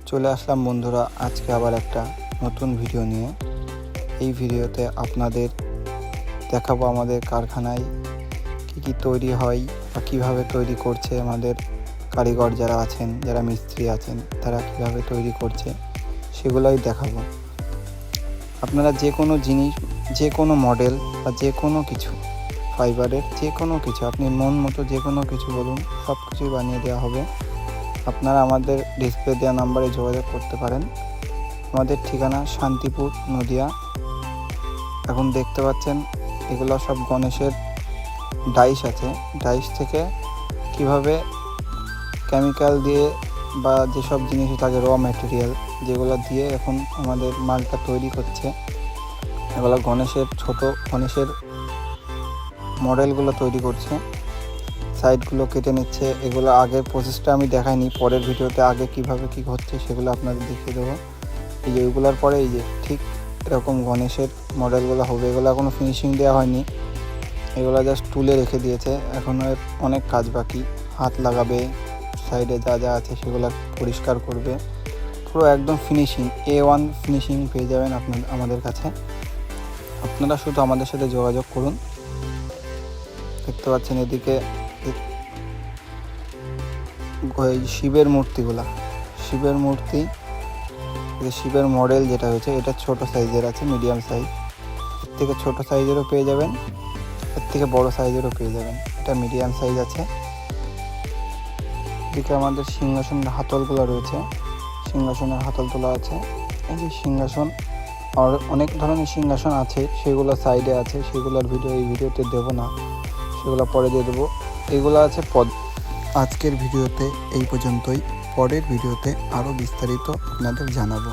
চলে আসলাম বন্ধুরা আজকে আবার একটা নতুন ভিডিও নিয়ে। এই ভিডিওতে আপনাদের দেখাবো আমাদের কারখানায় কি তৈরি হয় বা কীভাবে তৈরি করছে আমাদের কারিগর যারা আছেন, যারা মিস্ত্রি আছেন, তারা কিভাবে তৈরি করছে সেগুলোই দেখাবো। আপনারা যে কোনো জিনিস, যে কোনো মডেল বা যে কোনো কিছু, ফাইবারের যে কোনো কিছু আপনি মন মতো যে কোনো কিছু বলুন, সব কিছুই বানিয়ে দেওয়া হবে। আপনারা আমাদের ডিসপ্লে দেওয়া নাম্বারে যোগাযোগ করতে পারেন। আমাদের ঠিকানা শান্তিপুর, নদিয়া। এখন দেখতে পাচ্ছেন এগুলো সব গণেশের ডাইস আছে। ডাইস থেকে কিভাবে কেমিক্যাল দিয়ে বা যেসব জিনিস থাকে, র ম্যাটেরিয়াল যেগুলো দিয়ে এখন আমাদের মালটা তৈরি করছে, এগুলো ছোট গণেশের মডেলগুলো তৈরি করছে। সাইডগুলো কেটে নিচ্ছে। এগুলো আগের প্রসেসটা আমি দেখাইনি, পরের ভিডিওতে আগে কিভাবে কি হচ্ছে সেগুলো আপনাদের দেখিয়ে দেবো। এই যে ওইগুলোর পরে এই যে ঠিক এরকম গণেশের মডেলগুলো হবে। এগুলো এখনও ফিনিশিং দেওয়া হয়নি, এগুলো জাস্ট তুলে রেখে দিয়েছে। এখনও অনেক কাজ বাকি। হাত লাগাবে, সাইডে যা যা আছে সেগুলো পরিষ্কার করবে। পুরো একদম ফিনিশিং, A1 ফিনিশিং পেয়ে যাবেন আমাদের কাছে। আপনারা শুধু আমাদের সাথে যোগাযোগ করুন। দেখতে পাচ্ছেন এদিকে শিবের মূর্তি, শিবের মডেল যেটা হয়েছে এটা ছোট সাইজের আছে, মিডিয়াম সাইজ। এর থেকে ছোট সাইজেরও পেয়ে যাবেন, এর থেকে বড় সাইজেরও পেয়ে যাবেন। এটা মিডিয়াম সাইজ আছে। এদিকে আমাদের সিংহাসনের হাতলগুলো রয়েছে, সিংহাসনের হাতল তোলা আছে। এই যে সিংহাসন, আর অনেক ধরনের সিংহাসন আছে, সেগুলো সাইডে আছে, সেগুলোর ভিডিও এই ভিডিওতে দেবো না, সেগুলো পরে দিয়ে দেবো। এগুলো আছে আজকের ভিডিওতে এই পর্যন্তই। পরের ভিডিওতে আরও বিস্তারিত আপনাদের জানাবো।